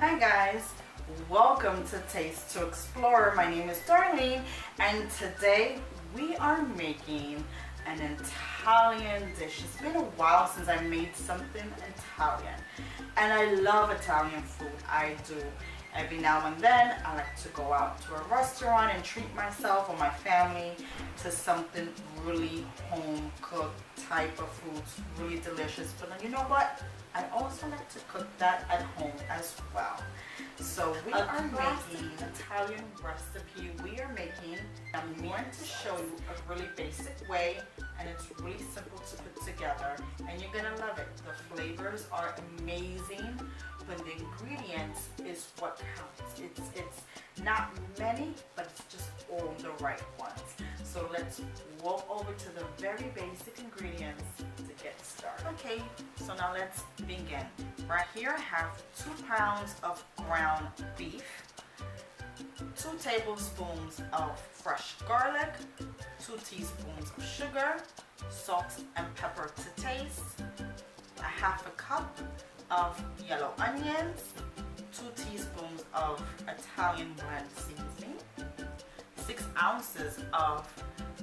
Hi guys, welcome to Taste to Explore. My name is Darlene and today we are making an Italian dish. It's been a while since I made something Italian and I love Italian food. I do. Every now and then I like to go out to a restaurant and treat myself or my family to something really home cooked type of foods, really delicious. But you know what? I also like to cook that at home as well. So we are making an Italian recipe. I'm going to show you a really basic way and it's really simple to put together and you're gonna love it. The flavors are amazing, but the ingredients is what counts. It's not many, but it's just all the right ones. So let's walk over to the very basic ingredients to get started. Okay, so now let's begin. Right here I have 2 pounds of ground beef, 2 tablespoons of fresh garlic, 2 teaspoons of sugar, salt and pepper to taste, a half a cup of yellow onions, 2 teaspoons of Italian blend seasoning, 6 ounces of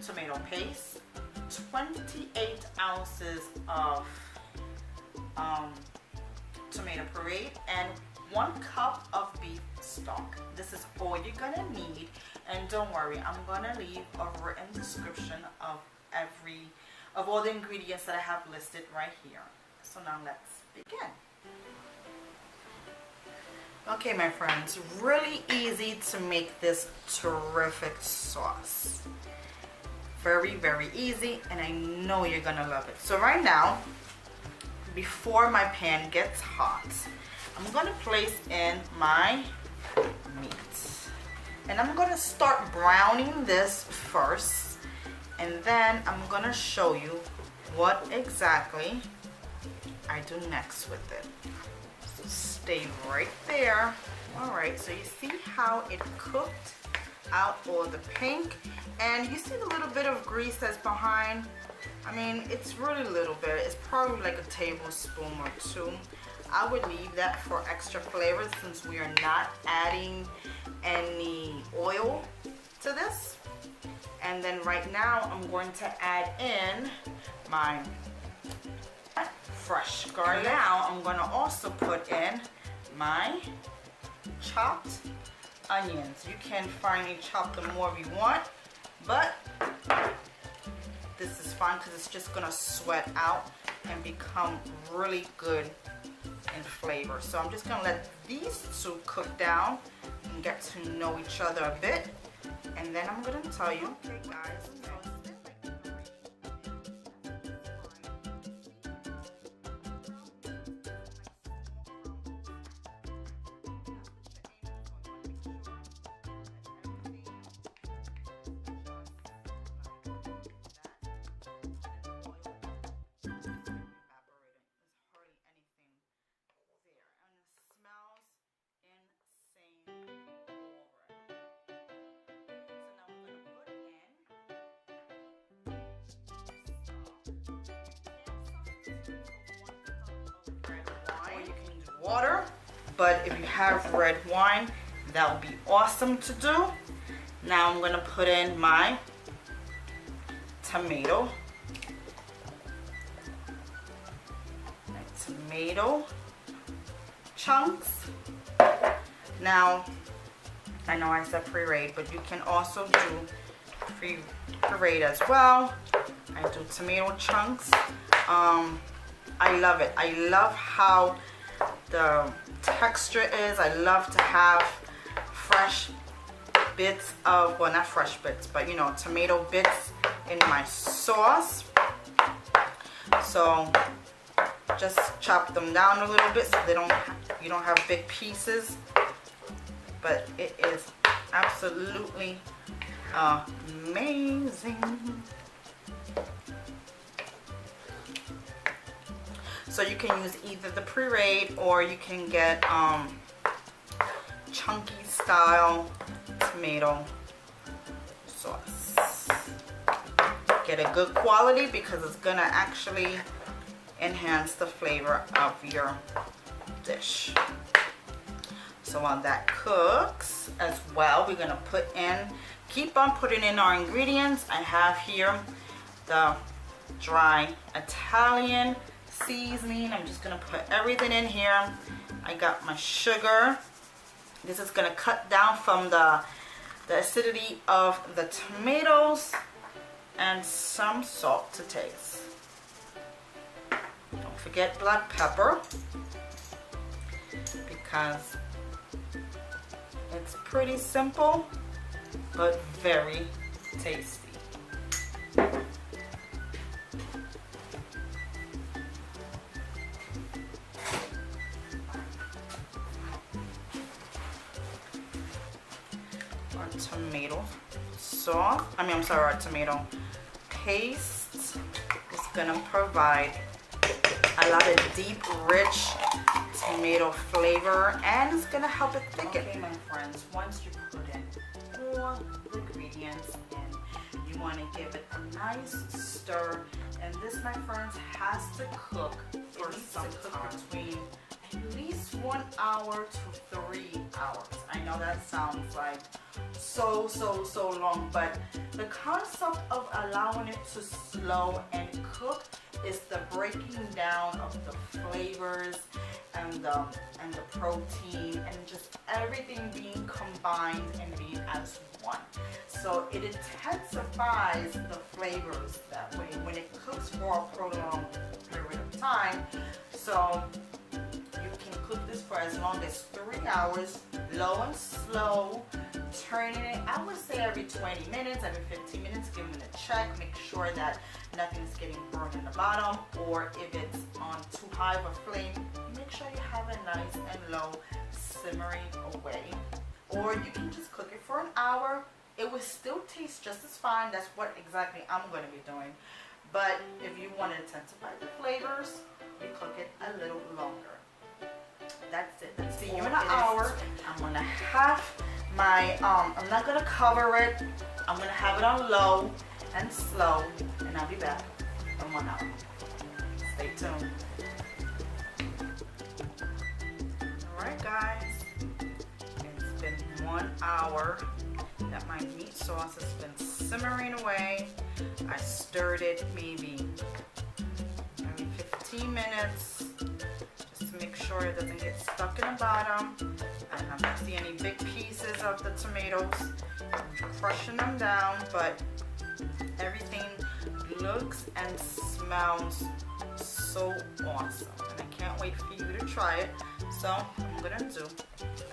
tomato paste, 28 ounces of tomato puree, and 1 cup of beef stock. This is all you're gonna need, and don't worry, I'm gonna leave a written description of all the ingredients that I have listed right here. So now let's begin. Okay, my friends, really easy to make this terrific sauce. Very, very easy, and I know you're gonna love it. So right now, before my pan gets hot, I'm gonna place in my meat. And I'm gonna start browning this first, and then I'm gonna show you what exactly I do next with it. So stay right there. All right, so you see how it cooked out all the pink, and you see the little bit of grease that's behind. I mean, it's really little bit. It's probably like a tablespoon or 2. I would leave that for extra flavor since we are not adding any oil to this. And then right now I'm going to add in my fresh garlic. Now I'm going to also put in my chopped onions. You can finely chop them more if you want, but this is fine because it's just going to sweat out and become really good in flavor. So I'm just going to let these 2 cook down and get to know each other a bit, and then I'm going to tell you. Okay guys, water, but if you have red wine, that would be awesome to do. Now I'm going to put in my tomato chunks. Now I know I said pureed, but you can also do pureed as well. I do tomato chunks. I love it. I love how the texture is. I love to have fresh bits of, well, not fresh bits, but you know, tomato bits in my sauce. So just chop them down a little bit so you don't have big pieces. But it is absolutely amazing. So you can use either the pureed or you can get chunky style tomato sauce. Get a good quality because it's gonna actually enhance the flavor of your dish. So while that cooks as well, we're gonna keep on putting in our ingredients. I have here the dry Italian seasoning. I'm just gonna put everything in here. I got my sugar. This is gonna cut down from the acidity of the tomatoes, and some salt to taste. Don't forget black pepper, because it's pretty simple but very tasty. Our tomato sauce, our tomato paste is gonna provide a lot of deep, rich tomato flavor, and it's gonna help it thicken. Okay, my friends, once you put in all the ingredients in, you want to give it a nice stir, and this, my friends, has to cook for some time, between at least 1 hour to 3 hours. I know that sounds like so long, but the concept of allowing it to slow and cook is the breaking down of the flavors and the protein, and just everything being combined and being as one. So it intensifies the flavors that way when it cooks for a prolonged period of time. So you can cook this for as long as 3 hours, low and slow, turning it, I would say every 20 minutes, every 15 minutes, giving it a check, make sure that nothing's getting burned in the bottom, or if it's on too high of a flame, make sure you have it nice and low, simmering away. Or you can just cook it for an hour. It will still taste just as fine. That's what exactly I'm going to be doing. But if you want to intensify the flavors, you cook it a little longer. That's it. Let's see you in an hour. I'm going to have my, I'm not going to cover it. I'm going to have it on low and slow, and I'll be back in 1 hour. Stay tuned. Alright guys, it's been 1 hour that my meat sauce has been simmering away. I stirred it maybe every 15 minutes just to make sure it doesn't get stuck in the bottom. I don't see any big pieces of the tomatoes. I'm crushing them down, but everything looks and smells so awesome, and I can't wait for you to try it. So I'm gonna do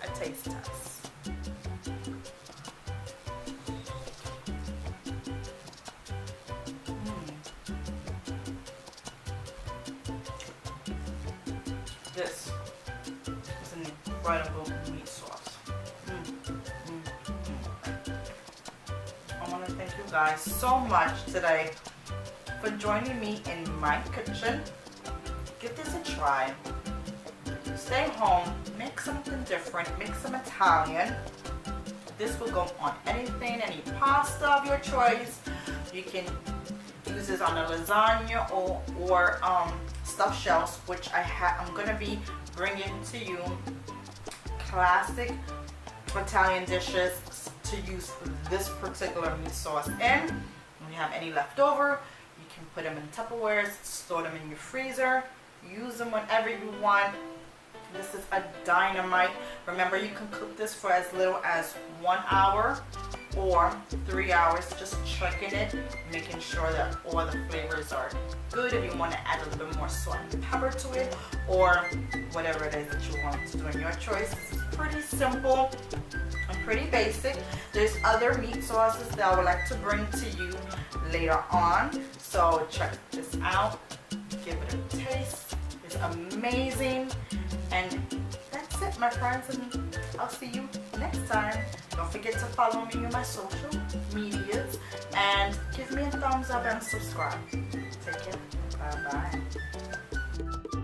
a taste test. This is an incredible meat sauce. I want to thank you guys so much today for joining me in my kitchen. Give this a try. Stay home, make something different, make some Italian. This will go on anything, any pasta of your choice. You can use this on a lasagna or stuffed shells, which I'm gonna be bringing to you classic Italian dishes to use this particular meat sauce in. When you have any left over, you can put them in Tupperwares, store them in your freezer, use them whenever you want. This is a dynamite. Remember, you can cook this for as little as 1 hour or 3 hours, just checking it, making sure that all the flavors are good. If you want to add a little bit more salt and pepper to it, or whatever it is that you want to do in your choice. This is pretty simple and pretty basic. There's other meat sauces that I would like to bring to you later on, so check this out, give it a taste. It's amazing. And that's it, my friends, and I'll see you next time. Don't forget to follow me on my social medias and give me a thumbs up and subscribe. Take care. Bye bye.